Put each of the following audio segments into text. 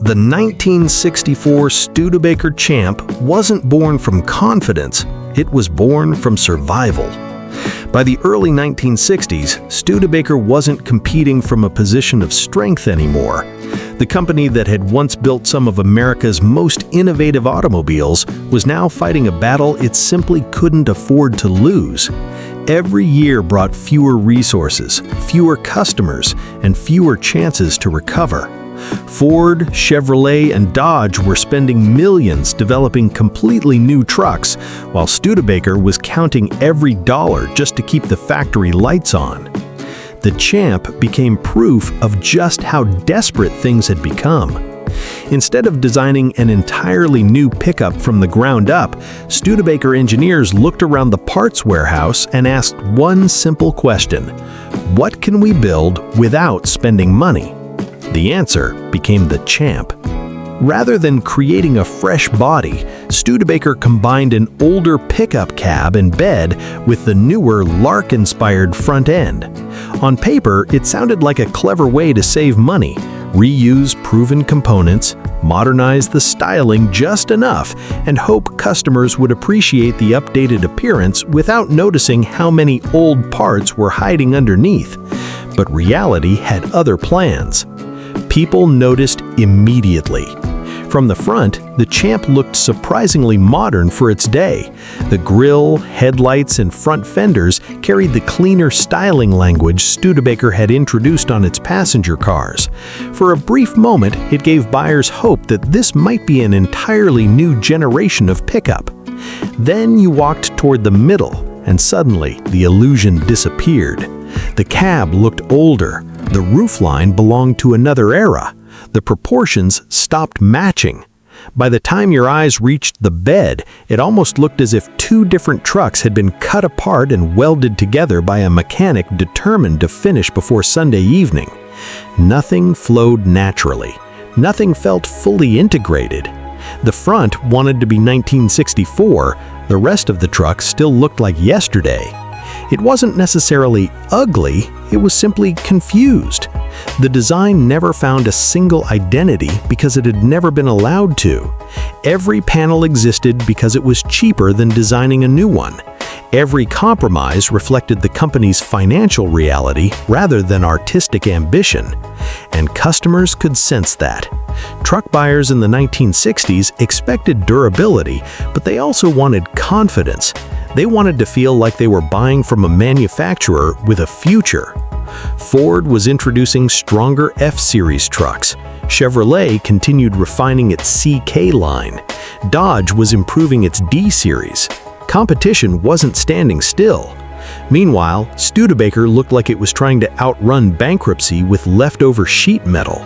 The 1964 Studebaker Champ wasn't born from confidence, it was born from survival. By the early 1960s, Studebaker wasn't competing from a position of strength anymore. The company that had once built some of America's most innovative automobiles was now fighting a battle it simply couldn't afford to lose. Every year brought fewer resources, fewer customers, and fewer chances to recover. Ford, Chevrolet, and Dodge were spending millions developing completely new trucks, while Studebaker was counting every dollar just to keep the factory lights on. The Champ became proof of just how desperate things had become. Instead of designing an entirely new pickup from the ground up, Studebaker engineers looked around the parts warehouse and asked one simple question: what can we build without spending money? The answer became the Champ. Rather than creating a fresh body, Studebaker combined an older pickup cab and bed with the newer Lark-inspired front end. On paper, it sounded like a clever way to save money, reuse proven components, modernize the styling just enough, and hope customers would appreciate the updated appearance without noticing how many old parts were hiding underneath. But reality had other plans. People noticed immediately. From the front, the Champ looked surprisingly modern for its day. The grille, headlights, and front fenders carried the cleaner styling language Studebaker had introduced on its passenger cars. For a brief moment, it gave buyers hope that this might be an entirely new generation of pickup. Then you walked toward the middle, and suddenly the illusion disappeared. The cab looked older. The roofline belonged to another era. The proportions stopped matching. By the time your eyes reached the bed, it almost looked as if two different trucks had been cut apart and welded together by a mechanic determined to finish before Sunday evening. Nothing flowed naturally. Nothing felt fully integrated. The front wanted to be 1964. The rest of the truck still looked like yesterday. It wasn't necessarily ugly, it was simply confused. The design never found a single identity because it had never been allowed to. Every panel existed because it was cheaper than designing a new one. Every compromise reflected the company's financial reality rather than artistic ambition. And customers could sense that. Truck buyers in the 1960s expected durability, but they also wanted confidence. They wanted to feel like they were buying from a manufacturer with a future. Ford was introducing stronger F-Series trucks. Chevrolet continued refining its CK line. Dodge was improving its D-Series. Competition wasn't standing still. Meanwhile, Studebaker looked like it was trying to outrun bankruptcy with leftover sheet metal.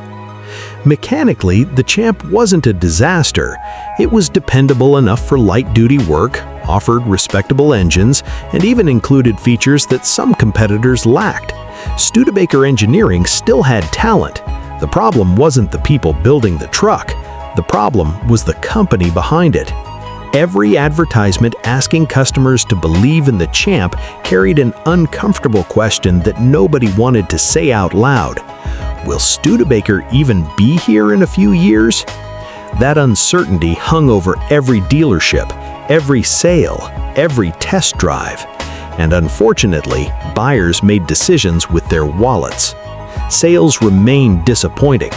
Mechanically, the Champ wasn't a disaster. It was dependable enough for light-duty work, offered respectable engines, and even included features that some competitors lacked. Studebaker engineering still had talent. The problem wasn't the people building the truck. The problem was the company behind it. Every advertisement asking customers to believe in the Champ carried an uncomfortable question that nobody wanted to say out loud. Will Studebaker even be here in a few years? That uncertainty hung over every dealership, every sale, every test drive. And unfortunately, buyers made decisions with their wallets. Sales remained disappointing.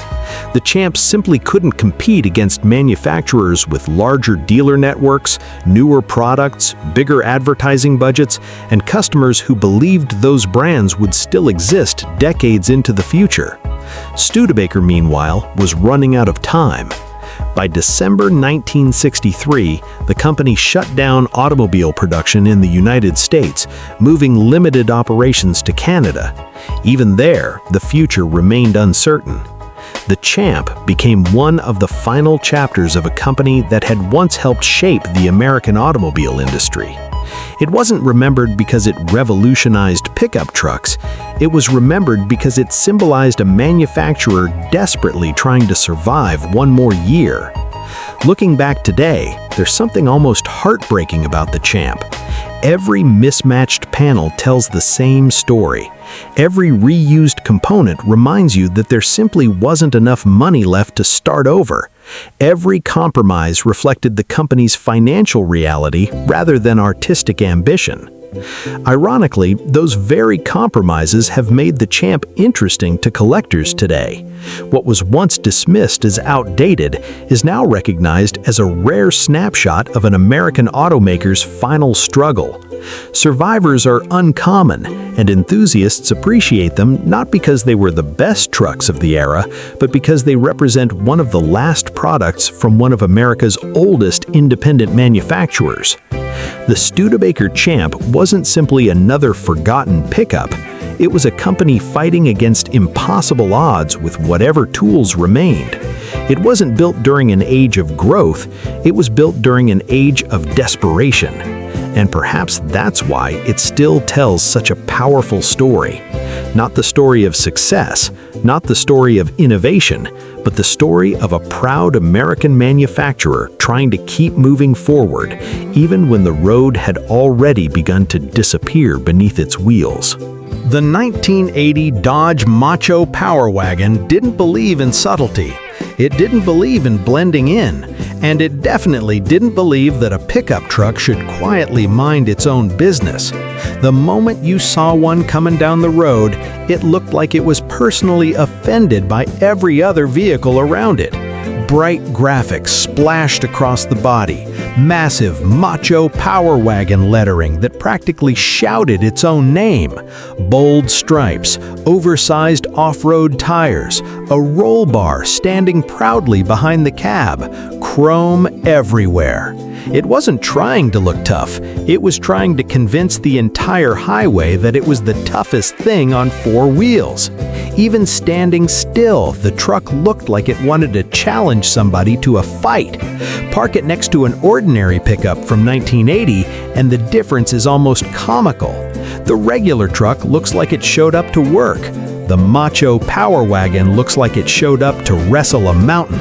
The Champ simply couldn't compete against manufacturers with larger dealer networks, newer products, bigger advertising budgets, and customers who believed those brands would still exist decades into the future. Studebaker, meanwhile, was running out of time. By December 1963, the company shut down automobile production in the United States, moving limited operations to Canada. Even there, the future remained uncertain. The Champ became one of the final chapters of a company that had once helped shape the American automobile industry. It wasn't remembered because it revolutionized pickup trucks. It was remembered because it symbolized a manufacturer desperately trying to survive one more year. Looking back today, there's something almost heartbreaking about the Champ. Every mismatched panel tells the same story. Every reused component reminds you that there simply wasn't enough money left to start over. Every compromise reflected the company's financial reality rather than artistic ambition. Ironically, those very compromises have made the Champ interesting to collectors today. What was once dismissed as outdated is now recognized as a rare snapshot of an American automaker's final struggle. Survivors are uncommon, and enthusiasts appreciate them not because they were the best trucks of the era, but because they represent one of the last products from one of America's oldest independent manufacturers. The Studebaker Champ wasn't simply another forgotten pickup. It was a company fighting against impossible odds with whatever tools remained. It wasn't built during an age of growth, it was built during an age of desperation. And perhaps that's why it still tells such a powerful story. Not the story of success, not the story of innovation, but the story of a proud American manufacturer trying to keep moving forward, even when the road had already begun to disappear beneath its wheels. The 1980 Dodge Macho Power Wagon didn't believe in subtlety. It didn't believe in blending in, and it definitely didn't believe that a pickup truck should quietly mind its own business. The moment you saw one coming down the road, it looked like it was personally offended by every other vehicle around it. Bright graphics splashed across the body, massive Macho Power Wagon lettering that practically shouted its own name, bold stripes, oversized off-road tires, a roll bar standing proudly behind the cab, chrome everywhere. It wasn't trying to look tough, it was trying to convince the entire highway that it was the toughest thing on four wheels. Even standing still, the truck looked like it wanted to challenge somebody to a fight. Park it next to an ordinary pickup from 1980, and the difference is almost comical. The regular truck looks like it showed up to work. The Macho Power Wagon looks like it showed up to wrestle a mountain.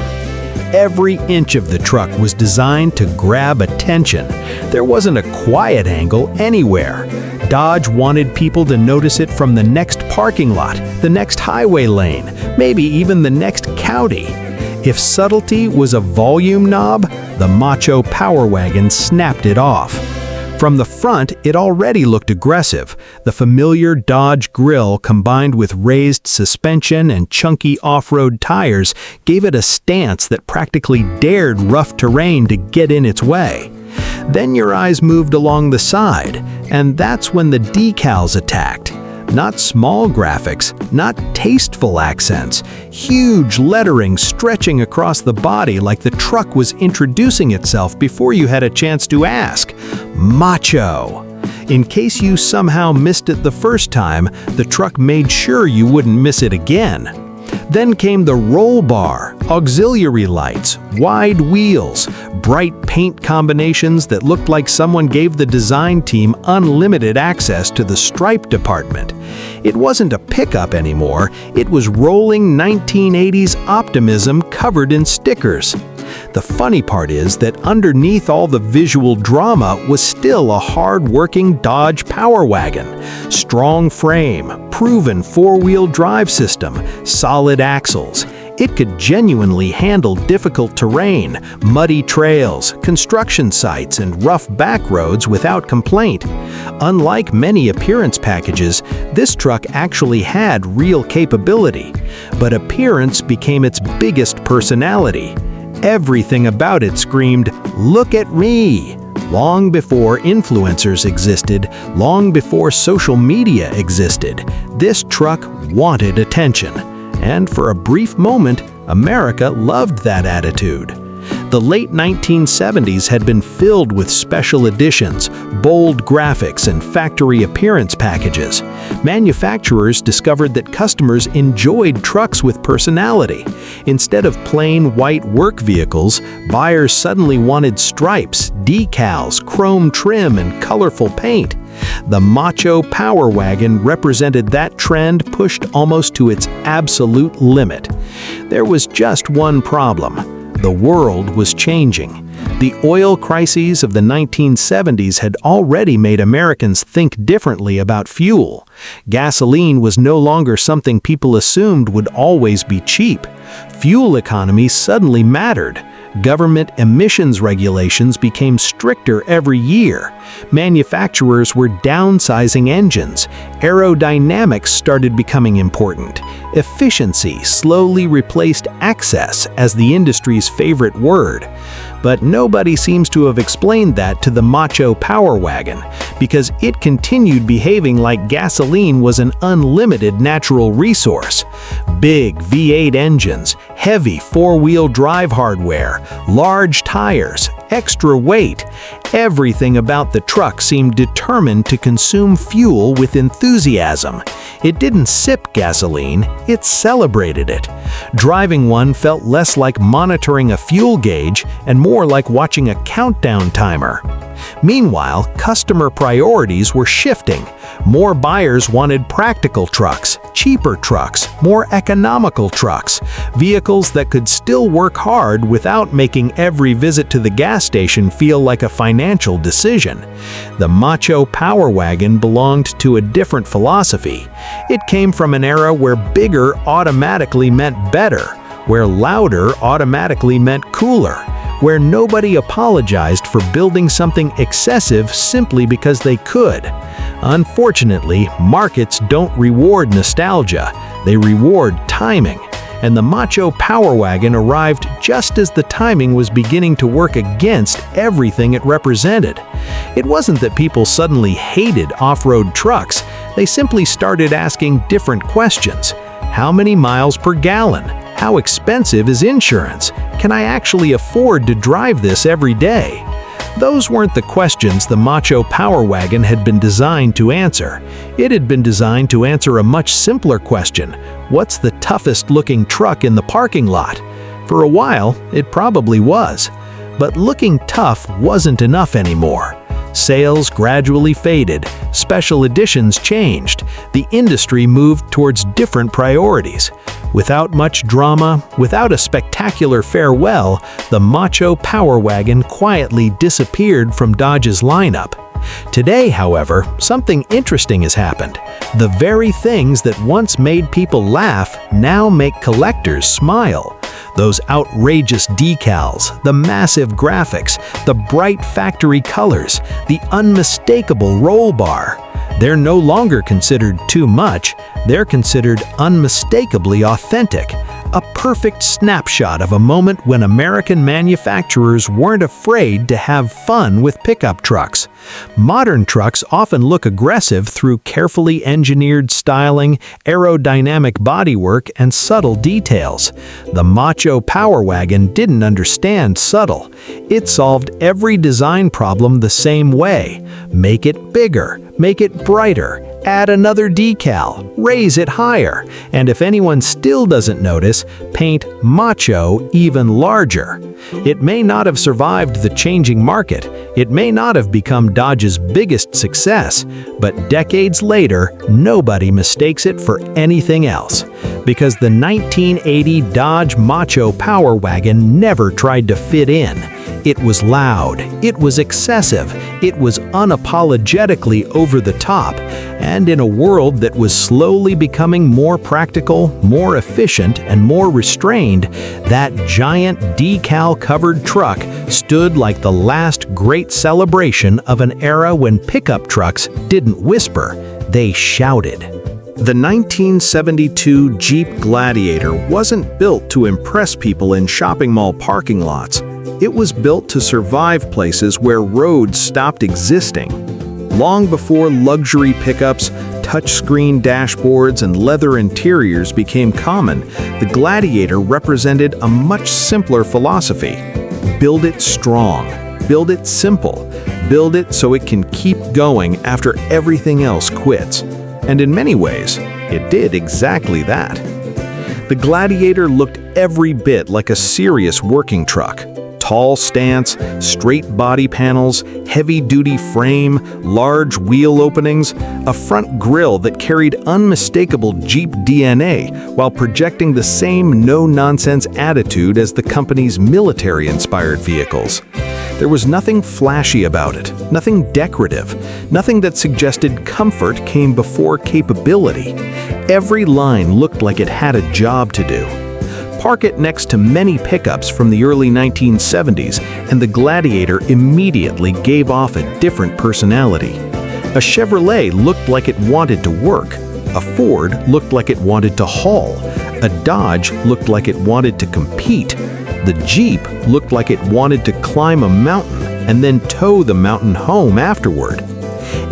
Every inch of the truck was designed to grab attention. There wasn't a quiet angle anywhere. Dodge wanted people to notice it from the next parking lot, the next highway lane, maybe even the next county. If subtlety was a volume knob, the Macho Power Wagon snapped it off. From the front, it already looked aggressive. The familiar Dodge grille combined with raised suspension and chunky off-road tires gave it a stance that practically dared rough terrain to get in its way. Then your eyes moved along the side, and that's when the decals attacked. Not small graphics, not tasteful accents, huge lettering stretching across the body like the truck was introducing itself before you had a chance to ask. Macho! In case you somehow missed it the first time, the truck made sure you wouldn't miss it again. Then came the roll bar, auxiliary lights, wide wheels, bright paint combinations that looked like someone gave the design team unlimited access to the stripe department. It wasn't a pickup anymore, it was rolling 1980s optimism covered in stickers. The funny part is that underneath all the visual drama was still a hard-working Dodge Power Wagon. Strong frame, proven four-wheel drive system, solid axles. It could genuinely handle difficult terrain, muddy trails, construction sites, and rough back roads without complaint. Unlike many appearance packages, this truck actually had real capability. But appearance became its biggest personality. Everything about it screamed, "Look at me!" Long before influencers existed, long before social media existed, this truck wanted attention. And for a brief moment, America loved that attitude. The late 1970s had been filled with special editions, bold graphics, and factory appearance packages. Manufacturers discovered that customers enjoyed trucks with personality. Instead of plain white work vehicles, buyers suddenly wanted stripes, decals, chrome trim, and colorful paint. The Macho Power Wagon represented that trend pushed almost to its absolute limit. There was just one problem. The world was changing. The oil crises of the 1970s had already made Americans think differently about fuel. Gasoline was no longer something people assumed would always be cheap. Fuel economy suddenly mattered. Government emissions regulations became stricter every year. Manufacturers were downsizing engines. Aerodynamics started becoming important. Efficiency slowly replaced access as the industry's favorite word. But nobody seems to have explained that to the Macho Power Wagon, because it continued behaving like gasoline was an unlimited natural resource. Big V8 engines, heavy four-wheel drive hardware, large tires, extra weight. Everything about the truck seemed determined to consume fuel with enthusiasm. It didn't sip gasoline, it celebrated it. Driving one felt less like monitoring a fuel gauge and more like watching a countdown timer. Meanwhile, customer priorities were shifting. More buyers wanted practical trucks, cheaper trucks, more economical trucks, vehicles that could still work hard without making every visit to the gas station feel like a financial decision. The Macho Power Wagon belonged to a different philosophy. It came from an era where bigger automatically meant better, where louder automatically meant cooler, where nobody apologized for building something excessive simply because they could. Unfortunately, markets don't reward nostalgia, they reward timing. And the Macho Power Wagon arrived just as the timing was beginning to work against everything it represented. It wasn't that people suddenly hated off-road trucks, they simply started asking different questions. How many miles per gallon? How expensive is insurance? Can I actually afford to drive this every day? Those weren't the questions the Macho Power Wagon had been designed to answer. It had been designed to answer a much simpler question: what's the toughest-looking truck in the parking lot? For a while, it probably was. But looking tough wasn't enough anymore. Sales gradually faded, special editions changed, the industry moved towards different priorities. Without much drama, without a spectacular farewell, the Macho Power Wagon quietly disappeared from Dodge's lineup. Today, however, something interesting has happened. The very things that once made people laugh now make collectors smile. Those outrageous decals, the massive graphics, the bright factory colors, the unmistakable roll bar. They're no longer considered too much, they're considered unmistakably authentic. A perfect snapshot of a moment when American manufacturers weren't afraid to have fun with pickup trucks. Modern trucks often look aggressive through carefully engineered styling, aerodynamic bodywork, and subtle details. The Macho Power Wagon didn't understand subtle. It solved every design problem the same way. Make it bigger, make it brighter, add another decal, raise it higher, and if anyone still doesn't notice, paint Macho even larger. It may not have survived the changing market, it may not have become Dodge's biggest success, but decades later, nobody mistakes it for anything else. Because the 1980 Dodge Macho Power Wagon never tried to fit in. It was loud, it was excessive, it was unapologetically over the top, and in a world that was slowly becoming more practical, more efficient, and more restrained, that giant decal-covered truck stood like the last great celebration of an era when pickup trucks didn't whisper, they shouted. The 1972 Jeep Gladiator wasn't built to impress people in shopping mall parking lots. It was built to survive places where roads stopped existing. Long before luxury pickups, touchscreen dashboards, and leather interiors became common, the Gladiator represented a much simpler philosophy. Build it strong, build it simple, build it so it can keep going after everything else quits. And in many ways, it did exactly that. The Gladiator looked every bit like a serious working truck. Tall stance, straight body panels, heavy-duty frame, large wheel openings, a front grille that carried unmistakable Jeep DNA while projecting the same no-nonsense attitude as the company's military-inspired vehicles. There was nothing flashy about it, nothing decorative, nothing that suggested comfort came before capability. Every line looked like it had a job to do. Park it next to many pickups from the early 1970s, and the Gladiator immediately gave off a different personality. A Chevrolet looked like it wanted to work. A Ford looked like it wanted to haul. A Dodge looked like it wanted to compete. The Jeep looked like it wanted to climb a mountain and then tow the mountain home afterward.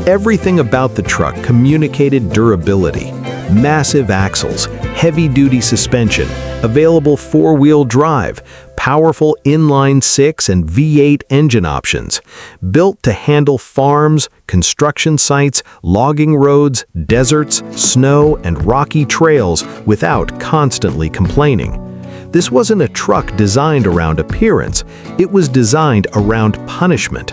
Everything about the truck communicated durability. Massive axles, heavy-duty suspension, available four-wheel drive, powerful inline-6 and V8 engine options, built to handle farms, construction sites, logging roads, deserts, snow, and rocky trails without constantly complaining. This wasn't a truck designed around appearance, it was designed around punishment.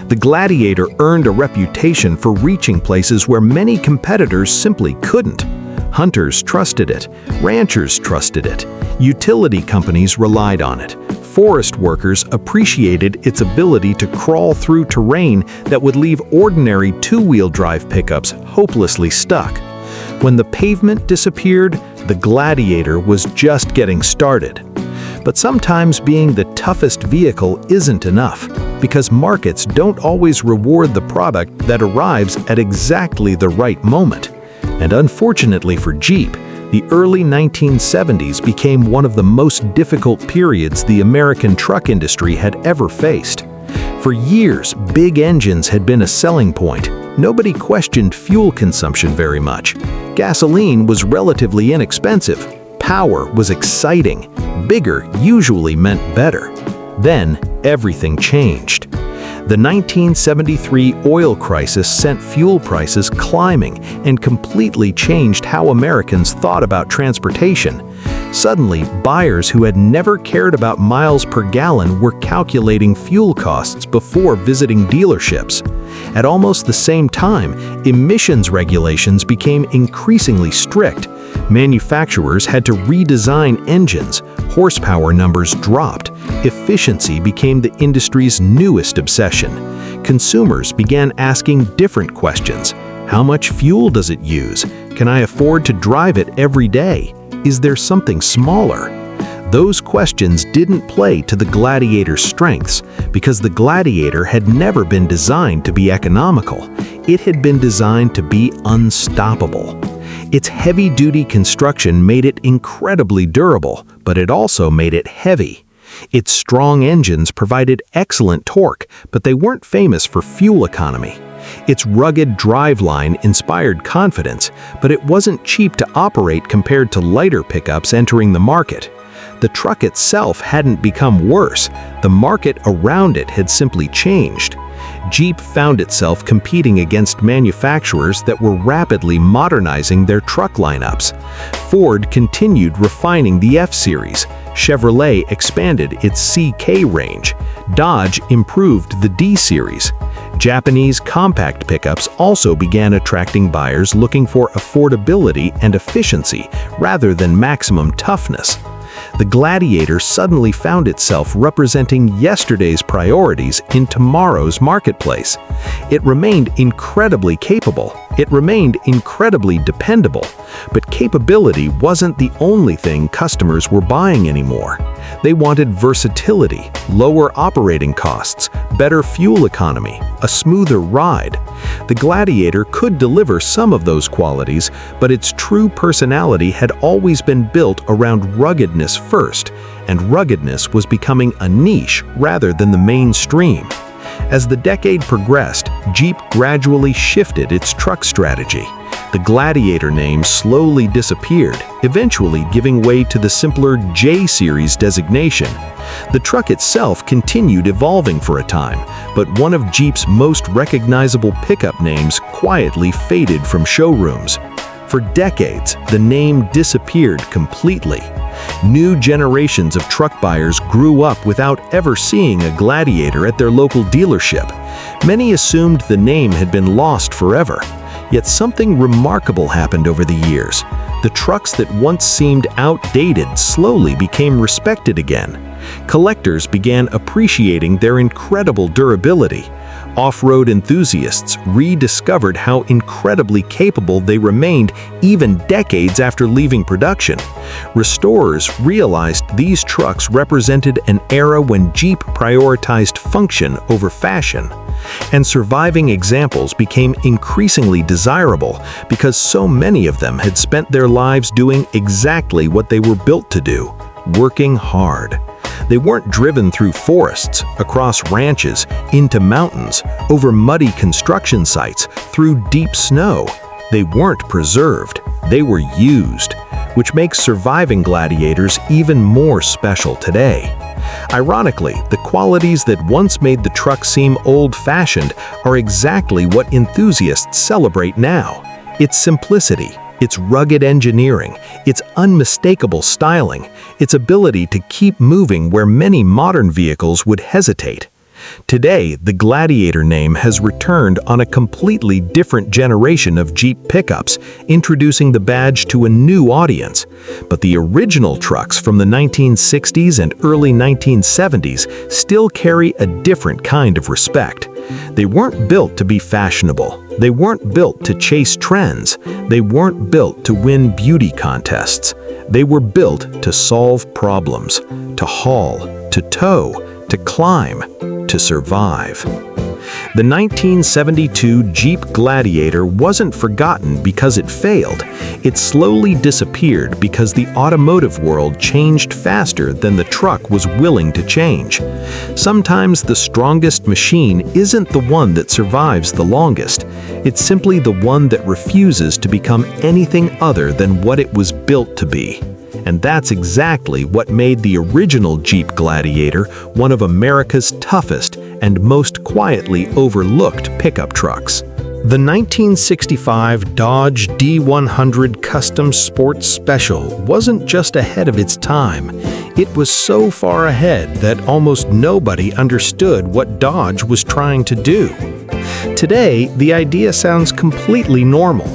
The Gladiator earned a reputation for reaching places where many competitors simply couldn't. Hunters trusted it, ranchers trusted it, utility companies relied on it, forest workers appreciated its ability to crawl through terrain that would leave ordinary two-wheel drive pickups hopelessly stuck. When the pavement disappeared, the Gladiator was just getting started. But sometimes being the toughest vehicle isn't enough, because markets don't always reward the product that arrives at exactly the right moment. And unfortunately for Jeep, the early 1970s became one of the most difficult periods the American truck industry had ever faced. For years, big engines had been a selling point. Nobody questioned fuel consumption very much. Gasoline was relatively inexpensive. Power was exciting. Bigger usually meant better. Then, everything changed. The 1973 oil crisis sent fuel prices climbing and completely changed how Americans thought about transportation. Suddenly, buyers who had never cared about miles per gallon were calculating fuel costs before visiting dealerships. At almost the same time, emissions regulations became increasingly strict. Manufacturers had to redesign engines, horsepower numbers dropped, efficiency became the industry's newest obsession. Consumers began asking different questions. How much fuel does it use? Can I afford to drive it every day? Is there something smaller? Those questions didn't play to the Gladiator's strengths, because the Gladiator had never been designed to be economical. It had been designed to be unstoppable. Its heavy-duty construction made it incredibly durable, but it also made it heavy. Its strong engines provided excellent torque, but they weren't famous for fuel economy. Its rugged driveline inspired confidence, but it wasn't cheap to operate compared to lighter pickups entering the market. The truck itself hadn't become worse, the market around it had simply changed. Jeep found itself competing against manufacturers that were rapidly modernizing their truck lineups. Ford continued refining the F-Series. Chevrolet expanded its CK range. Dodge improved the D-Series. Japanese compact pickups also began attracting buyers looking for affordability and efficiency rather than maximum toughness. The Gladiator suddenly found itself representing yesterday's priorities in tomorrow's marketplace. It remained incredibly capable. It remained incredibly dependable. But capability wasn't the only thing customers were buying anymore. They wanted versatility, lower operating costs, better fuel economy, a smoother ride. The Gladiator could deliver some of those qualities, but its true personality had always been built around ruggedness first, and ruggedness was becoming a niche rather than the mainstream. As the decade progressed, Jeep gradually shifted its truck strategy. The Gladiator name slowly disappeared, eventually giving way to the simpler J-Series designation. The truck itself continued evolving for a time, but one of Jeep's most recognizable pickup names quietly faded from showrooms. For decades, the name disappeared completely. New generations of truck buyers grew up without ever seeing a Gladiator at their local dealership. Many assumed the name had been lost forever. Yet something remarkable happened over the years. The trucks that once seemed outdated slowly became respected again. Collectors began appreciating their incredible durability. Off-road enthusiasts rediscovered how incredibly capable they remained even decades after leaving production. Restorers realized these trucks represented an era when Jeep prioritized function over fashion. And surviving examples became increasingly desirable because so many of them had spent their lives doing exactly what they were built to do, working hard. They weren't driven through forests, across ranches, into mountains, over muddy construction sites, through deep snow. They weren't preserved, they were used, which makes surviving Gladiators even more special today. Ironically, the qualities that once made the truck seem old-fashioned are exactly what enthusiasts celebrate now. Its simplicity, its rugged engineering, its unmistakable styling, its ability to keep moving where many modern vehicles would hesitate. Today, the Gladiator name has returned on a completely different generation of Jeep pickups, introducing the badge to a new audience. But the original trucks from the 1960s and early 1970s still carry a different kind of respect. They weren't built to be fashionable. They weren't built to chase trends. They weren't built to win beauty contests. They were built to solve problems, to haul, to tow, to climb, to survive. The 1972 Jeep Gladiator wasn't forgotten because it failed. It slowly disappeared because the automotive world changed faster than the truck was willing to change. Sometimes the strongest machine isn't the one that survives the longest. It's simply the one that refuses to become anything other than what it was built to be. And that's exactly what made the original Jeep Gladiator one of America's toughest and most quietly overlooked pickup trucks. The 1965 Dodge D100 Custom Sports Special wasn't just ahead of its time. It was so far ahead that almost nobody understood what Dodge was trying to do. Today, the idea sounds completely normal.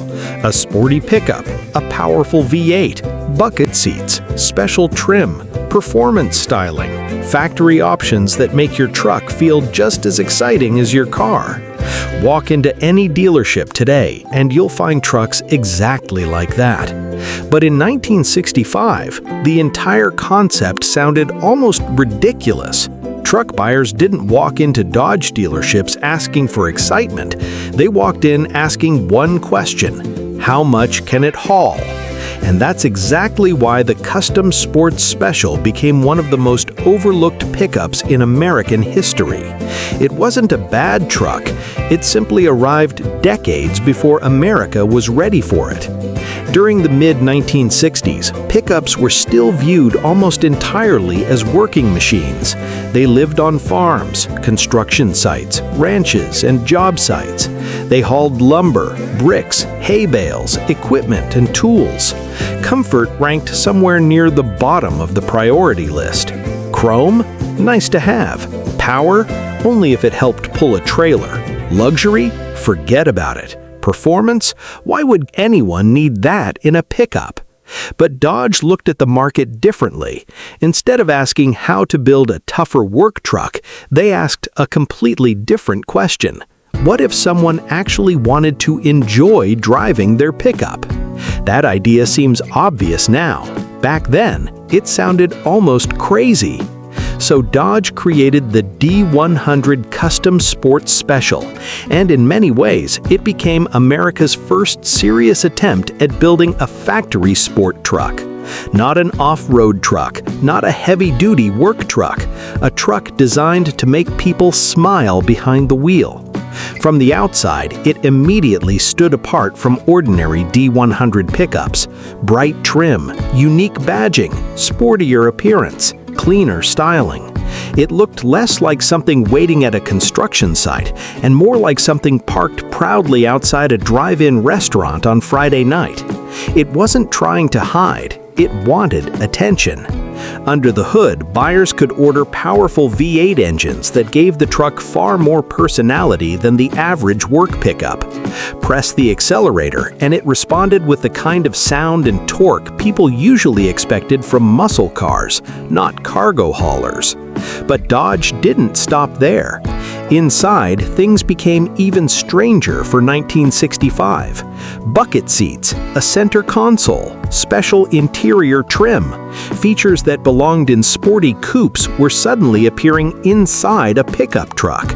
A sporty pickup, a powerful V8, bucket seats, special trim, performance styling, factory options that make your truck feel just as exciting as your car. Walk into any dealership today and you'll find trucks exactly like that. But in 1965, the entire concept sounded almost ridiculous. Truck buyers didn't walk into Dodge dealerships asking for excitement. They walked in asking one question: how much can it haul? And that's exactly why the Custom Sports Special became one of the most overlooked pickups in American history. It wasn't a bad truck, it simply arrived decades before America was ready for it. During the mid-1960s, pickups were still viewed almost entirely as working machines. They lived on farms, construction sites, ranches, and job sites. They hauled lumber, bricks, hay bales, equipment, and tools. Comfort ranked somewhere near the bottom of the priority list. Chrome? Nice to have. Power? Only if it helped pull a trailer. Luxury? Forget about it. Performance? Why would anyone need that in a pickup? But Dodge looked at the market differently. Instead of asking how to build a tougher work truck, they asked a completely different question. What if someone actually wanted to enjoy driving their pickup? That idea seems obvious now. Back then, it sounded almost crazy. So Dodge created the D100 Custom Sports Special, and in many ways, it became America's first serious attempt at building a factory sport truck. Not an off-road truck, not a heavy-duty work truck, a truck designed to make people smile behind the wheel. From the outside, it immediately stood apart from ordinary D100 pickups. Bright trim, unique badging, sportier appearance, cleaner styling. It looked less like something waiting at a construction site and more like something parked proudly outside a drive-in restaurant on Friday night. It wasn't trying to hide, it wanted attention. Under the hood, buyers could order powerful V8 engines that gave the truck far more personality than the average work pickup. Press the accelerator, and it responded with the kind of sound and torque people usually expected from muscle cars, not cargo haulers. But Dodge didn't stop there. Inside, things became even stranger for 1965. Bucket seats, a center console, special interior trim. Features that belonged in sporty coupes were suddenly appearing inside a pickup truck.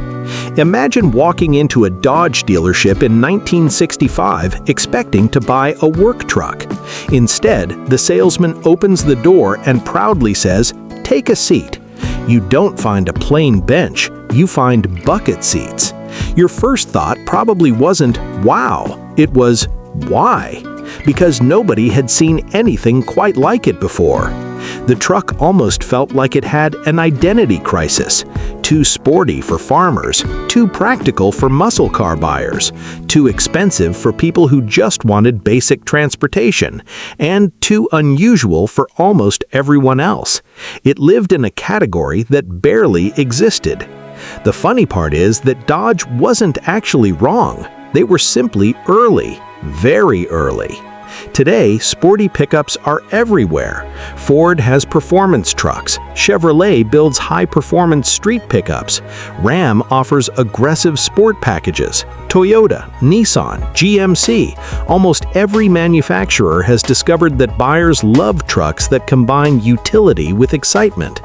Imagine walking into a Dodge dealership in 1965 expecting to buy a work truck. Instead, the salesman opens the door and proudly says, "Take a seat." You don't find a plain bench, you find bucket seats. Your first thought probably wasn't, "Wow," it was, "Why?" Because nobody had seen anything quite like it before. The truck almost felt like it had an identity crisis. Too sporty for farmers, too practical for muscle car buyers, too expensive for people who just wanted basic transportation, and too unusual for almost everyone else. It lived in a category that barely existed. The funny part is that Dodge wasn't actually wrong. They were simply early, very early. Today, sporty pickups are everywhere. Ford has performance trucks. Chevrolet builds high-performance street pickups. Ram offers aggressive sport packages. Toyota, Nissan, GMC, almost every manufacturer has discovered that buyers love trucks that combine utility with excitement.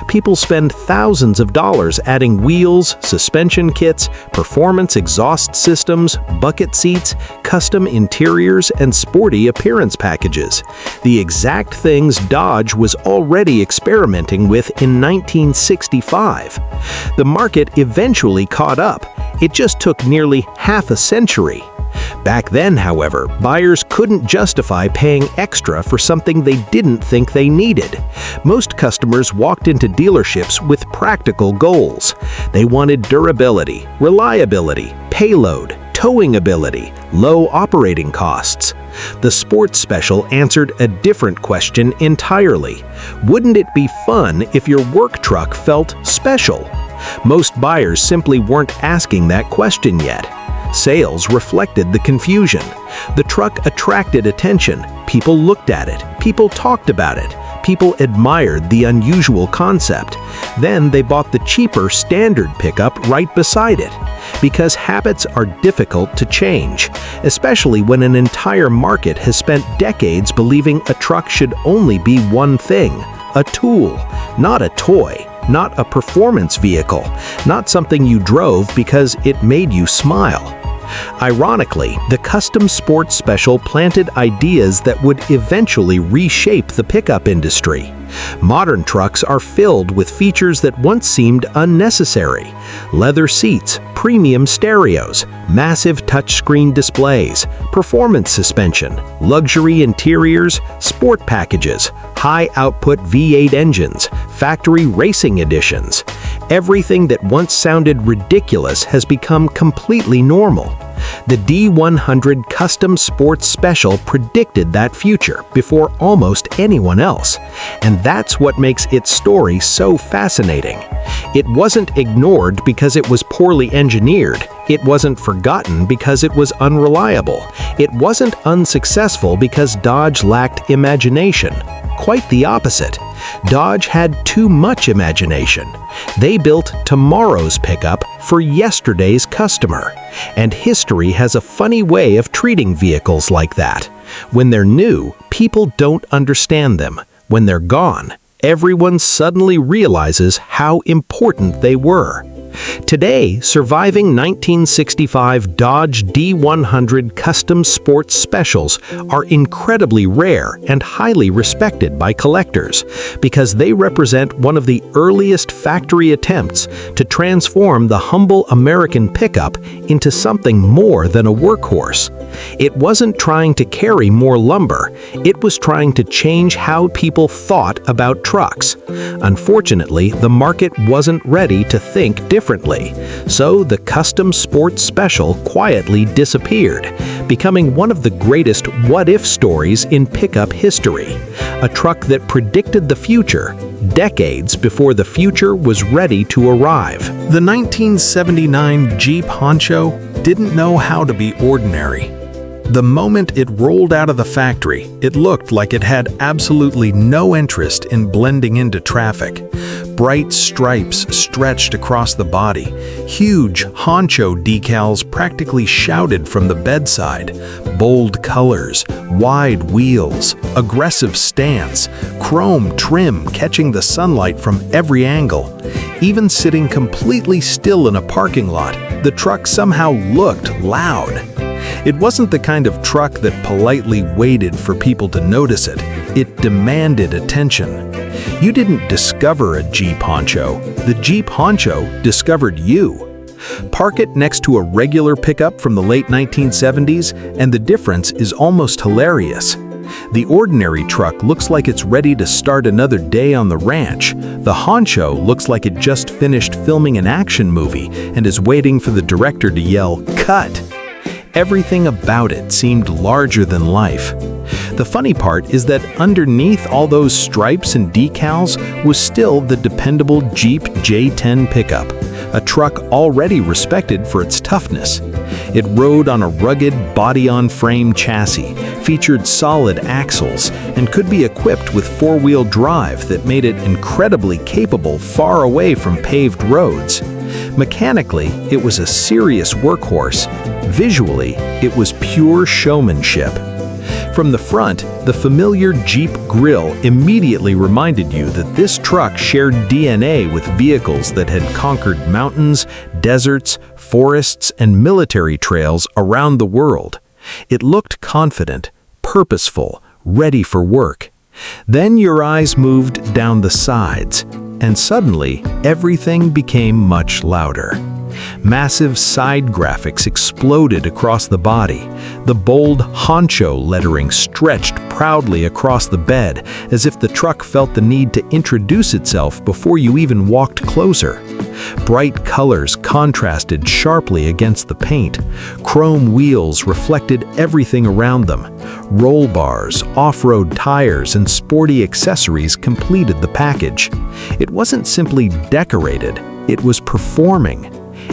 People spend thousands of dollars adding wheels, suspension kits, performance exhaust systems, bucket seats, custom interiors, and sporty appearance packages. The exact things Dodge was already experimenting with in 1965. The market eventually caught up. It just took nearly half a century. Back then, however, buyers couldn't justify paying extra for something they didn't think they needed. Most customers walked into dealerships with practical goals. They wanted durability, reliability, payload, towing ability, low operating costs. The Sports Special answered a different question entirely. Wouldn't it be fun if your work truck felt special? Most buyers simply weren't asking that question yet. Sales reflected the confusion. The truck attracted attention. People looked at it. People talked about it. People admired the unusual concept. Then they bought the cheaper standard pickup right beside it. Because habits are difficult to change, especially when an entire market has spent decades believing a truck should only be one thing, a tool, not a toy. Not a performance vehicle, not something you drove because it made you smile. Ironically, the Custom Sports Special planted ideas that would eventually reshape the pickup industry. Modern trucks are filled with features that once seemed unnecessary. Leather seats, premium stereos, massive touchscreen displays, performance suspension, luxury interiors, sport packages, high-output V8 engines, factory racing editions. Everything that once sounded ridiculous has become completely normal. The D100 Custom Sports Special predicted that future before almost anyone else, and that's what makes its story so fascinating. It wasn't ignored because it was poorly engineered. It wasn't forgotten because it was unreliable. It wasn't unsuccessful because Dodge lacked imagination. Quite the opposite. Dodge had too much imagination. They built tomorrow's pickup for yesterday's customer. And history has a funny way of treating vehicles like that. When they're new, people don't understand them. When they're gone, everyone suddenly realizes how important they were. Today, surviving 1965 Dodge D100 Custom Sports Specials are incredibly rare and highly respected by collectors because they represent one of the earliest factory attempts to transform the humble American pickup into something more than a workhorse. It wasn't trying to carry more lumber, it was trying to change how people thought about trucks. Unfortunately, the market wasn't ready to think differently. So the Custom Sports Special quietly disappeared, becoming one of the greatest what-if stories in pickup history. a truck that predicted the future, decades before the future was ready to arrive. The 1979 Jeep Honcho didn't know how to be ordinary. The moment it rolled out of the factory, it looked like it had absolutely no interest in blending into traffic. Bright stripes stretched across the body. Huge Honcho decals practically shouted from the bedside. Bold colors, wide wheels, aggressive stance, chrome trim catching the sunlight from every angle. Even sitting completely still in a parking lot, the truck somehow looked loud. It wasn't the kind of truck that politely waited for people to notice it. It demanded attention. You didn't discover a Jeep Honcho. The Jeep Honcho discovered you. Park it next to a regular pickup from the late 1970s, and the difference is almost hilarious. The ordinary truck looks like it's ready to start another day on the ranch. The Honcho looks like it just finished filming an action movie and is waiting for the director to yell, "Cut!" Everything about it seemed larger than life. The funny part is that underneath all those stripes and decals was still the dependable Jeep J10 pickup, a truck already respected for its toughness. It rode on a rugged body-on-frame chassis, featured solid axles, and could be equipped with four-wheel drive that made it incredibly capable far away from paved roads. Mechanically, it was a serious workhorse. Visually, it was pure showmanship. From the front, the familiar Jeep grille immediately reminded you that this truck shared DNA with vehicles that had conquered mountains, deserts, forests, and military trails around the world. It looked confident, purposeful, ready for work. Then your eyes moved down the sides, and suddenly everything became much louder. Massive side graphics exploded across the body. The bold Honcho lettering stretched proudly across the bed, as if the truck felt the need to introduce itself before you even walked closer. Bright colors contrasted sharply against the paint. Chrome wheels reflected everything around them. Roll bars, off-road tires, and sporty accessories completed the package. It wasn't simply decorated, it was performing.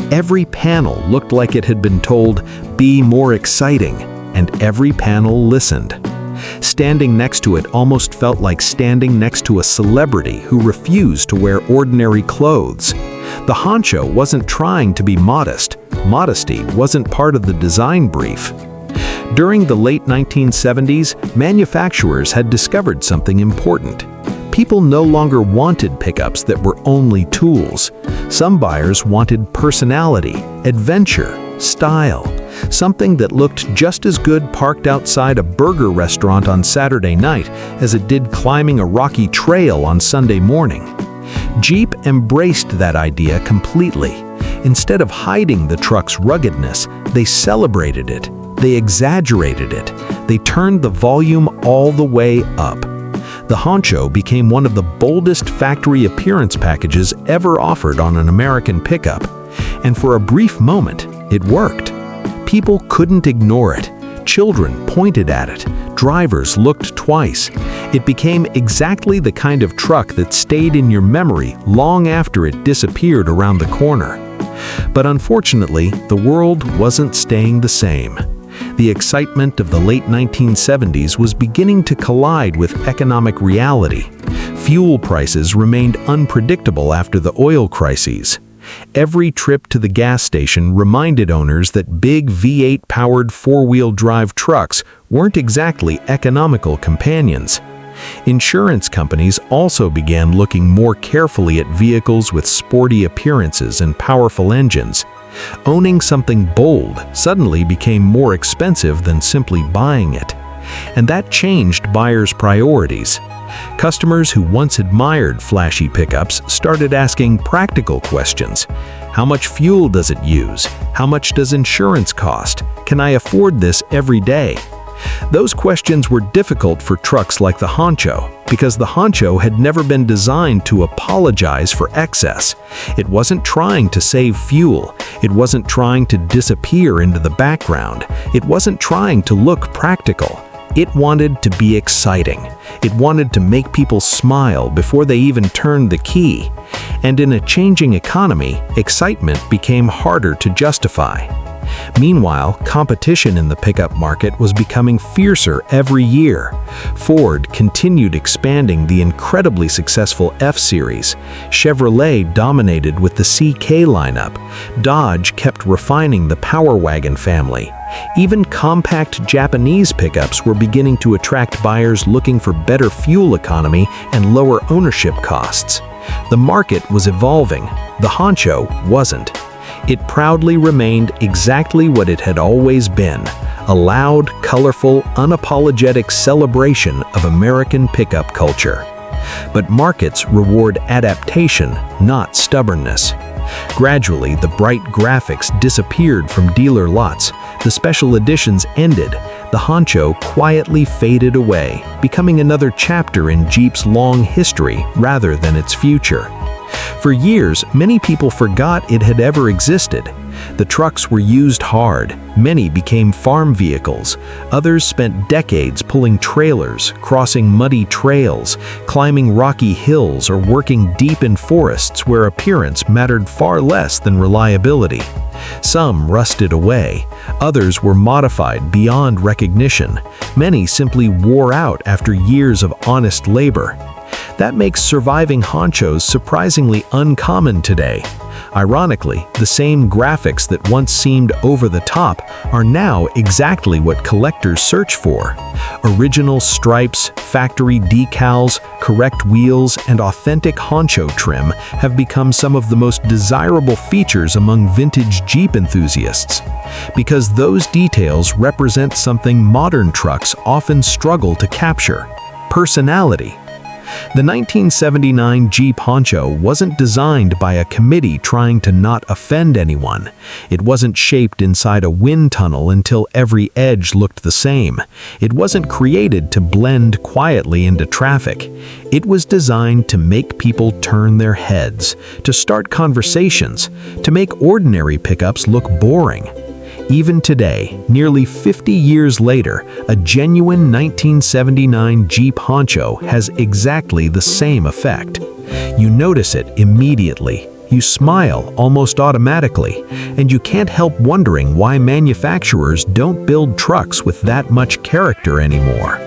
Every panel looked like it had been told, "Be more exciting," and every panel listened. Standing next to it almost felt like standing next to a celebrity who refused to wear ordinary clothes. The Honcho wasn't trying to be modest. Modesty wasn't part of the design brief. During the late 1970s, manufacturers had discovered something important. People no longer wanted pickups that were only tools. Some buyers wanted personality, adventure, style, something that looked just as good parked outside a burger restaurant on Saturday night as it did climbing a rocky trail on Sunday morning. Jeep embraced that idea completely. Instead of hiding the truck's ruggedness, they celebrated it. They exaggerated it. They turned the volume all the way up. The Honcho became one of the boldest factory appearance packages ever offered on an American pickup. And for a brief moment, it worked. People couldn't ignore it. Children pointed at it. Drivers looked twice. It became exactly the kind of truck that stayed in your memory long after it disappeared around the corner. But unfortunately, the world wasn't staying the same. The excitement of the late 1970s was beginning to collide with economic reality. Fuel prices remained unpredictable after the oil crises. Every trip to the gas station reminded owners that big V8-powered four-wheel drive trucks weren't exactly economical companions. Insurance companies also began looking more carefully at vehicles with sporty appearances and powerful engines. Owning something bold suddenly became more expensive than simply buying it. And that changed buyers' priorities. Customers who once admired flashy pickups started asking practical questions. How much fuel does it use? How much does insurance cost? Can I afford this every day? Those questions were difficult for trucks like the Honcho, because the Honcho had never been designed to apologize for excess. It wasn't trying to save fuel. It wasn't trying to disappear into the background. It wasn't trying to look practical. It wanted to be exciting. It wanted to make people smile before they even turned the key. And in a changing economy, excitement became harder to justify. Meanwhile, competition in the pickup market was becoming fiercer every year. Ford continued expanding the incredibly successful F-Series. Chevrolet dominated with the CK lineup. Dodge kept refining the Power Wagon family. Even compact Japanese pickups were beginning to attract buyers looking for better fuel economy and lower ownership costs. The market was evolving. The Honcho wasn't. It proudly remained exactly what it had always been, a loud, colorful, unapologetic celebration of American pickup culture. But markets reward adaptation, not stubbornness. Gradually, the bright graphics disappeared from dealer lots, the special editions ended, the Honcho quietly faded away, becoming another chapter in Jeep's long history rather than its future. For years, many people forgot it had ever existed. The trucks were used hard. Many became farm vehicles. Others spent decades pulling trailers, crossing muddy trails, climbing rocky hills, or working deep in forests where appearance mattered far less than reliability. Some rusted away. Others were modified beyond recognition. Many simply wore out after years of honest labor. That makes surviving Honchos surprisingly uncommon today. Ironically, the same graphics that once seemed over the top are now exactly what collectors search for. Original stripes, factory decals, correct wheels, and authentic Honcho trim have become some of the most desirable features among vintage Jeep enthusiasts. Because those details represent something modern trucks often struggle to capture: personality. The 1979 Jeep Honcho wasn't designed by a committee trying to not offend anyone. It wasn't shaped inside a wind tunnel until every edge looked the same. It wasn't created to blend quietly into traffic. It was designed to make people turn their heads, to start conversations, to make ordinary pickups look boring. Even today, nearly 50 years later, a genuine 1979 Jeep Honcho has exactly the same effect. You notice it immediately, you smile almost automatically, and you can't help wondering why manufacturers don't build trucks with that much character anymore.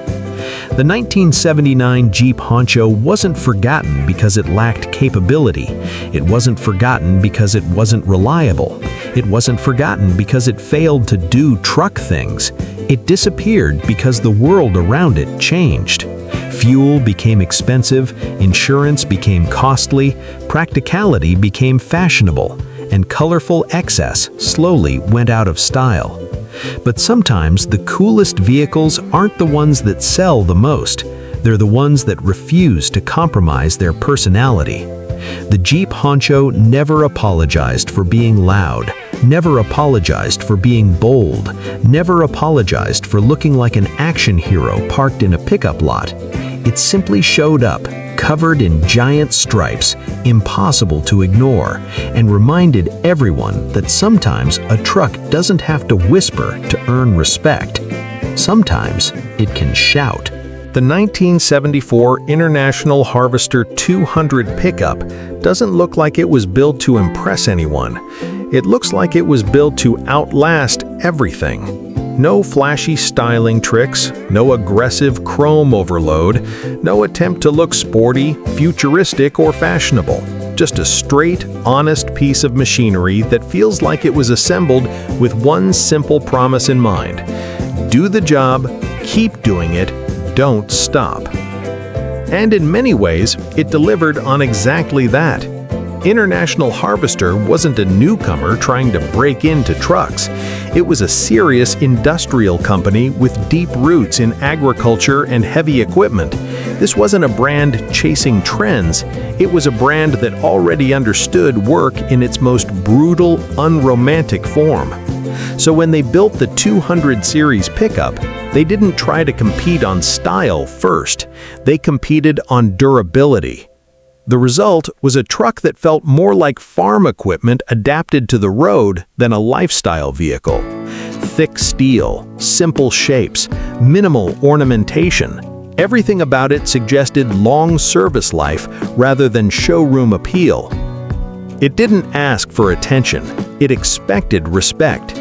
The 1979 Jeep Honcho wasn't forgotten because it lacked capability. It wasn't forgotten because it wasn't reliable. It wasn't forgotten because it failed to do truck things. It disappeared because the world around it changed. Fuel became expensive, insurance became costly, practicality became fashionable, and colorful excess slowly went out of style. But sometimes the coolest vehicles aren't the ones that sell the most. They're the ones that refuse to compromise their personality. The Jeep Honcho never apologized for being loud, never apologized for being bold, never apologized for looking like an action hero parked in a pickup lot. It simply showed up, covered in giant stripes, impossible to ignore, and reminded everyone that sometimes a truck doesn't have to whisper to earn respect. Sometimes it can shout. The 1974 International Harvester 200 pickup doesn't look like it was built to impress anyone. It looks like it was built to outlast everything. No flashy styling tricks, no aggressive chrome overload, no attempt to look sporty, futuristic, or fashionable. Just a straight, honest piece of machinery that feels like it was assembled with one simple promise in mind: do the job, keep doing it, don't stop. And in many ways, it delivered on exactly that. International Harvester wasn't a newcomer trying to break into trucks. It was a serious industrial company with deep roots in agriculture and heavy equipment. This wasn't a brand chasing trends. It was a brand that already understood work in its most brutal, unromantic form. So when they built the 200 series pickup, they didn't try to compete on style first. They competed on durability. The result was a truck that felt more like farm equipment adapted to the road than a lifestyle vehicle. Thick steel, simple shapes, minimal ornamentation. Everything about it suggested long service life rather than showroom appeal. It didn't ask for attention, it expected respect.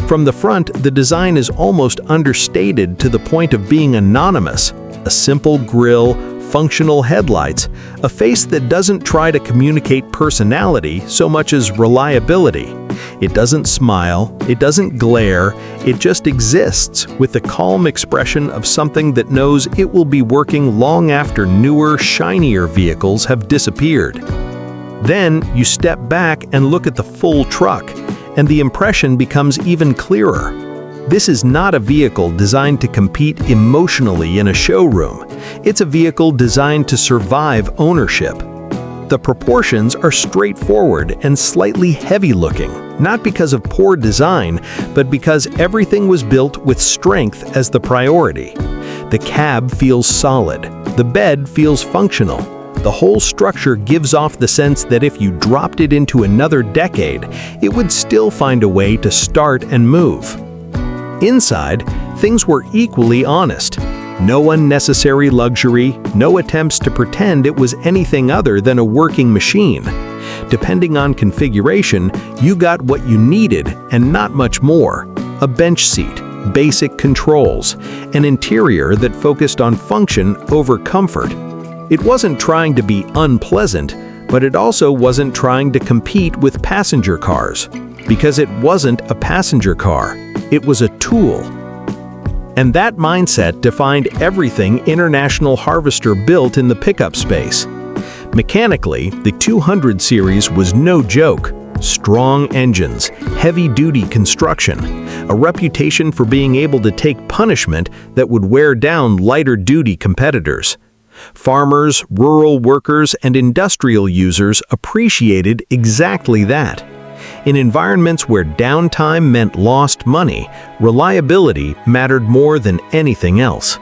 From the front, the design is almost understated to the point of being anonymous. A simple grille, functional headlights, a face that doesn't try to communicate personality so much as reliability. It doesn't smile, it doesn't glare, it just exists with the calm expression of something that knows it will be working long after newer, shinier vehicles have disappeared. Then you step back and look at the full truck, and the impression becomes even clearer. This is not a vehicle designed to compete emotionally in a showroom. It's a vehicle designed to survive ownership. The proportions are straightforward and slightly heavy-looking, not because of poor design, but because everything was built with strength as the priority. The cab feels solid. The bed feels functional. The whole structure gives off the sense that if you dropped it into another decade, it would still find a way to start and move. Inside, things were equally honest. No unnecessary luxury, no attempts to pretend it was anything other than a working machine. Depending on configuration, you got what you needed and not much more. A bench seat, basic controls, an interior that focused on function over comfort. It wasn't trying to be unpleasant, but it also wasn't trying to compete with passenger cars. Because it wasn't a passenger car, it was a tool. And that mindset defined everything International Harvester built in the pickup space. Mechanically, the 200 series was no joke. Strong engines, heavy-duty construction, a reputation for being able to take punishment that would wear down lighter-duty competitors. Farmers, rural workers, and industrial users appreciated exactly that. In environments where downtime meant lost money, reliability mattered more than anything else.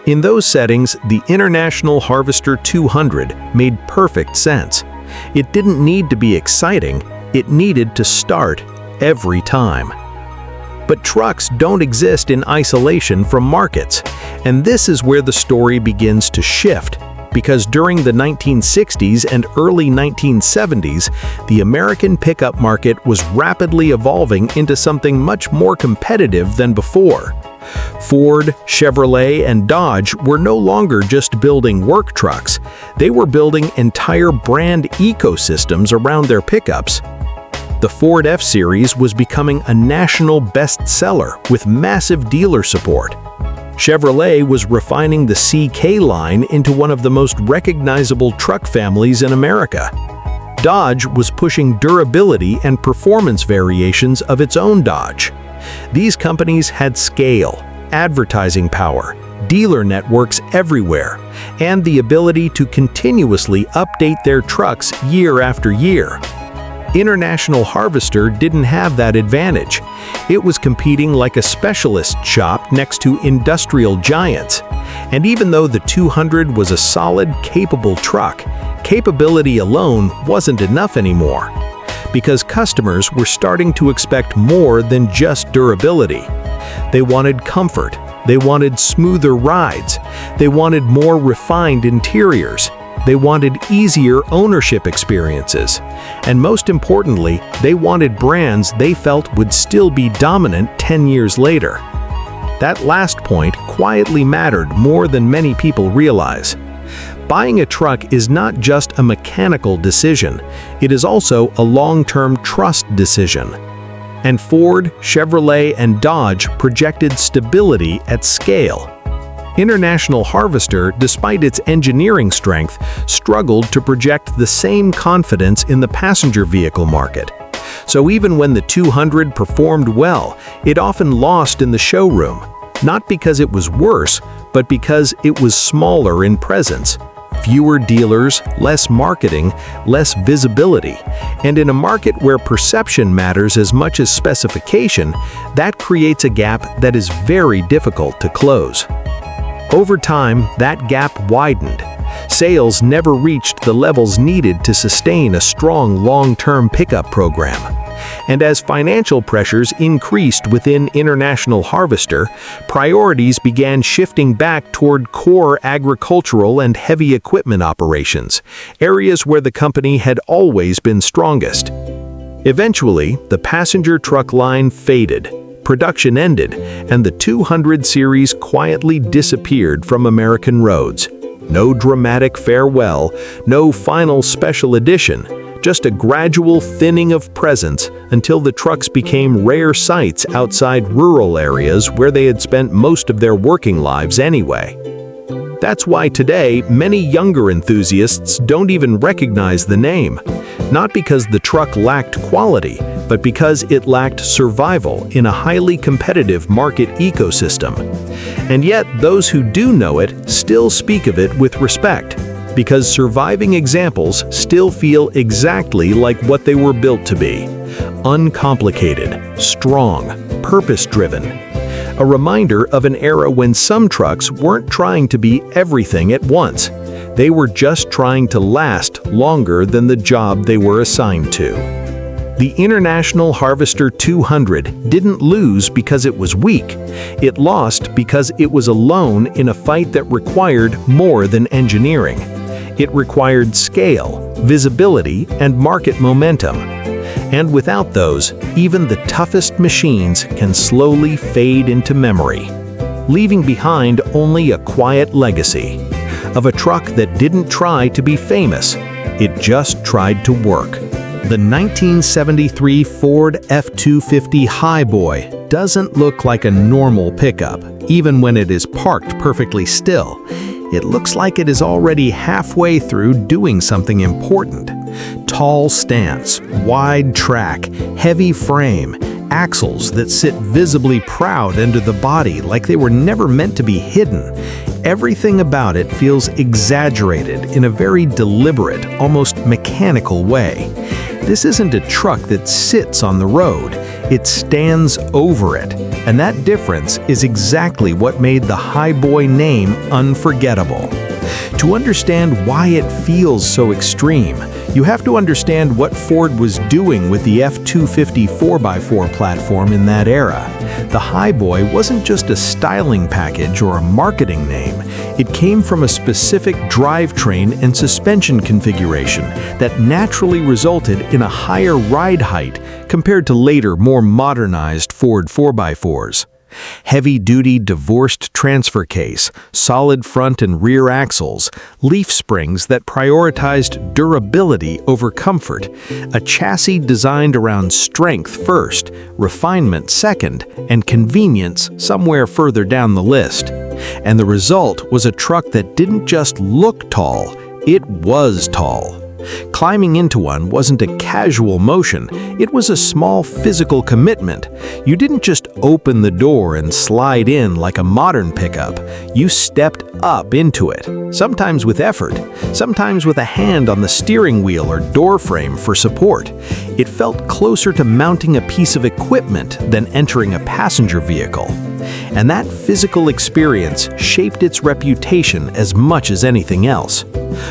In those settings, the International Harvester 200 made perfect sense. It didn't need to be exciting, it needed to start every time. But trucks don't exist in isolation from markets, and this is where the story begins to shift. Because during the 1960s and early 1970s, the American pickup market was rapidly evolving into something much more competitive than before. Ford, Chevrolet, and Dodge were no longer just building work trucks. They were building entire brand ecosystems around their pickups. The Ford F-Series was becoming a national bestseller with massive dealer support. Chevrolet was refining the CK line into one of the most recognizable truck families in America. Dodge was pushing durability and performance variations of its own Dodge. These companies had scale, advertising power, dealer networks everywhere, and the ability to continuously update their trucks year after year. International Harvester didn't have that advantage. It was competing like a specialist shop next to industrial giants. And even though the 200 was a solid, capable truck, capability alone wasn't enough anymore. Because customers were starting to expect more than just durability. They wanted comfort, they wanted smoother rides, they wanted more refined interiors. They wanted easier ownership experiences. And most importantly, they wanted brands they felt would still be dominant 10 years later. That last point quietly mattered more than many people realize. Buying a truck is not just a mechanical decision, it is also a long-term trust decision. And Ford, Chevrolet, and Dodge projected stability at scale. International Harvester, despite its engineering strength, struggled to project the same confidence in the passenger vehicle market. So even when the 200 performed well, it often lost in the showroom, not because it was worse, but because it was smaller in presence. Fewer dealers, less marketing, less visibility. And in a market where perception matters as much as specification, that creates a gap that is very difficult to close. Over time, that gap widened. Sales never reached the levels needed to sustain a strong long-term pickup program. And as financial pressures increased within International Harvester, priorities began shifting back toward core agricultural and heavy equipment operations, areas where the company had always been strongest. Eventually, the passenger truck line faded, production ended, and the 200 series quietly disappeared from American roads. No dramatic farewell, no final special edition, just a gradual thinning of presence until the trucks became rare sights outside rural areas where they had spent most of their working lives anyway. That's why today, many younger enthusiasts don't even recognize the name. Not because the truck lacked quality, but because it lacked survival in a highly competitive market ecosystem. And yet, those who do know it still speak of it with respect, because surviving examples still feel exactly like what they were built to be: uncomplicated, strong, purpose-driven. A reminder of an era when some trucks weren't trying to be everything at once. They were just trying to last longer than the job they were assigned to. The International Harvester 200 didn't lose because it was weak. It lost because it was alone in a fight that required more than engineering. It required scale, visibility, and market momentum. And without those, even the toughest machines can slowly fade into memory, leaving behind only a quiet legacy of a truck that didn't try to be famous, it just tried to work. The 1973 Ford F-250 Highboy doesn't look like a normal pickup, even when it is parked perfectly still. It looks like it is already halfway through doing something important. Tall stance, wide track, heavy frame, axles that sit visibly proud under the body like they were never meant to be hidden. Everything about it feels exaggerated in a very deliberate, almost mechanical way. This isn't a truck that sits on the road, it stands over it. And that difference is exactly what made the Highboy name unforgettable. To understand why it feels so extreme, you have to understand what Ford was doing with the F-250 4x4 platform in that era. The Highboy wasn't just a styling package or a marketing name. It came from a specific drivetrain and suspension configuration that naturally resulted in a higher ride height compared to later, more modernized Ford 4x4s. Heavy-duty divorced transfer case, solid front and rear axles, leaf springs that prioritized durability over comfort, a chassis designed around strength first, refinement second, and convenience somewhere further down the list. And the result was a truck that didn't just look tall, it was tall. Climbing into one wasn't a casual motion, it was a small physical commitment. You didn't just open the door and slide in like a modern pickup. You stepped up into it, sometimes with effort, sometimes with a hand on the steering wheel or door frame for support. It felt closer to mounting a piece of equipment than entering a passenger vehicle. And that physical experience shaped its reputation as much as anything else.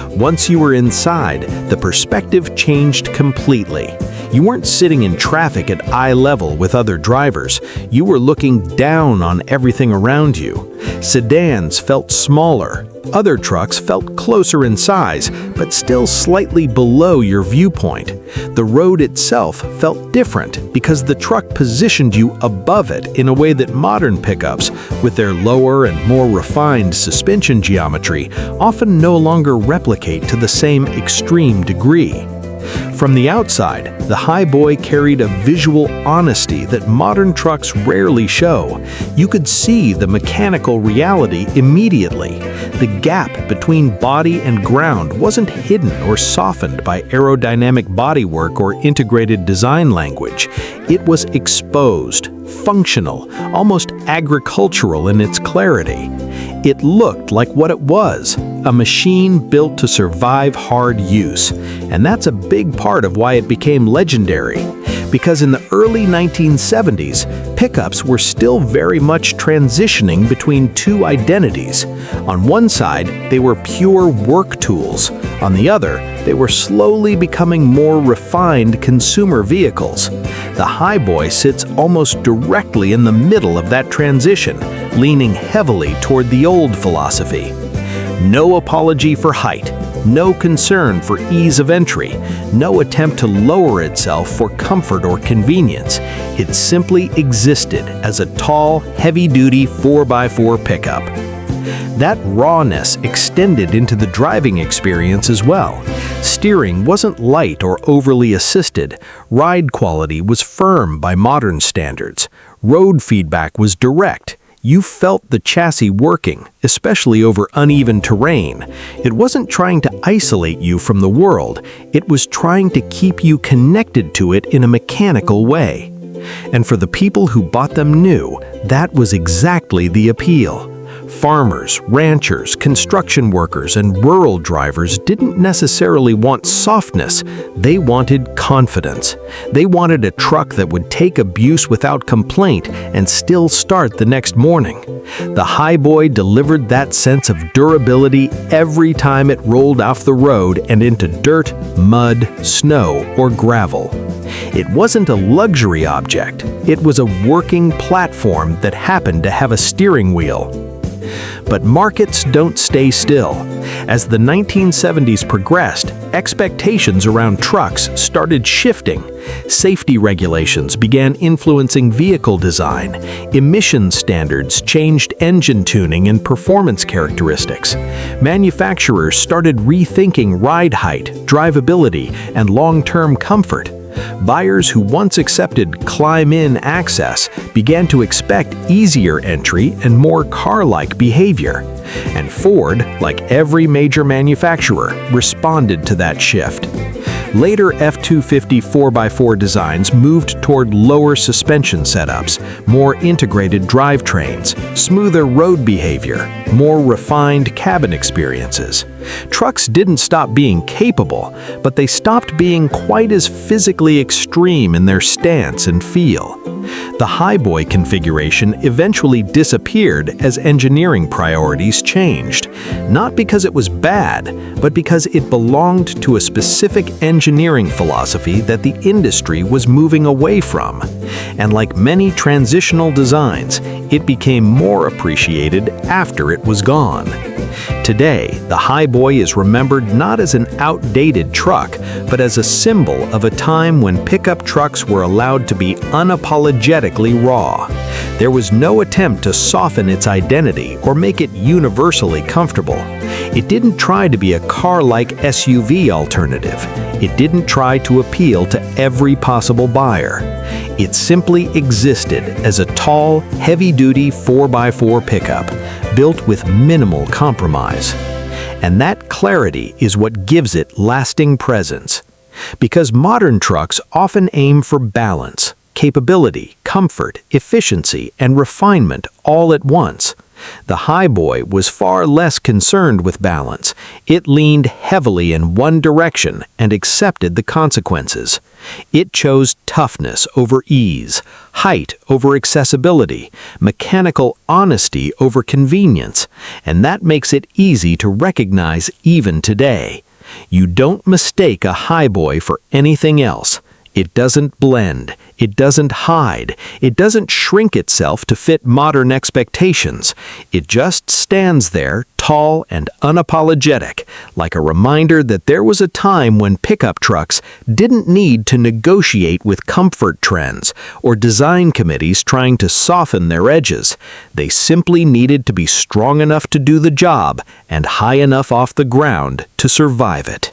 Once you were inside, the perspective changed completely. You weren't sitting in traffic at eye level with other drivers. You were looking down on everything around you. Sedans felt smaller. Other trucks felt closer in size, but still slightly below your viewpoint. The road itself felt different because the truck positioned you above it in a way that modern pickups, with their lower and more refined suspension geometry, often no longer replicate to the same extreme degree. From the outside, the Highboy carried a visual honesty that modern trucks rarely show. You could see the mechanical reality immediately. The gap between body and ground wasn't hidden or softened by aerodynamic bodywork or integrated design language. It was exposed, functional, almost agricultural in its clarity. It looked like what it was, a machine built to survive hard use. And that's a big part of why it became legendary. because in the early 1970s, pickups were still very much transitioning between two identities. On one side, they were pure work tools. On the other, they were slowly becoming more refined consumer vehicles. The Highboy sits almost directly in the middle of that transition, leaning heavily toward the old philosophy. No apology for height, no concern for ease of entry, no attempt to lower itself for comfort or convenience. It simply existed as a tall, heavy-duty 4x4 pickup. That rawness extended into the driving experience as well. Steering wasn't light or overly assisted. Ride quality was firm by modern standards. Road feedback was direct. You felt the chassis working, especially over uneven terrain. It wasn't trying to isolate you from the world. It was trying to keep you connected to it in a mechanical way. And for the people who bought them new, that was exactly the appeal. Farmers, ranchers, construction workers, and rural drivers didn't necessarily want softness. They wanted confidence. They wanted a truck that would take abuse without complaint and still start the next morning. The Highboy delivered that sense of durability every time it rolled off the road and into dirt, mud, snow, or gravel. It wasn't a luxury object. It was a working platform that happened to have a steering wheel. But markets don't stay still. As the 1970s progressed, expectations around trucks started shifting. Safety regulations began influencing vehicle design. Emission standards changed engine tuning and performance characteristics. Manufacturers started rethinking ride height, drivability, and long-term comfort. Buyers who once accepted climb-in access began to expect easier entry and more car-like behavior. And Ford, like every major manufacturer, responded to that shift. Later F-250 4x4 designs moved toward lower suspension setups, more integrated drivetrains, smoother road behavior, more refined cabin experiences. Trucks didn't stop being capable, but they stopped being quite as physically extreme in their stance and feel. The Highboy configuration eventually disappeared as engineering priorities changed, not because it was bad, but because it belonged to a specific engineering philosophy that the industry was moving away from. And like many transitional designs, it became more appreciated after it was gone. Today, the Highboy is remembered not as an outdated truck, but as a symbol of a time when pickup trucks were allowed to be unapologetically raw. There was no attempt to soften its identity or make it universally comfortable. It didn't try to be a car-like SUV alternative. It didn't try to appeal to every possible buyer. It simply existed as a tall, heavy-duty 4x4 pickup, built with minimal compromise. And that clarity is what gives it lasting presence. Because modern trucks often aim for balance, capability, comfort, efficiency, and refinement all at once. The Highboy was far less concerned with balance. It leaned heavily in one direction and accepted the consequences. It chose toughness over ease, height over accessibility, mechanical honesty over convenience, and that makes it easy to recognize even today. You don't mistake a Highboy for anything else. It doesn't blend, it doesn't hide, it doesn't shrink itself to fit modern expectations. It just stands there, tall and unapologetic, like a reminder that there was a time when pickup trucks didn't need to negotiate with comfort trends or design committees trying to soften their edges. They simply needed to be strong enough to do the job and high enough off the ground to survive it.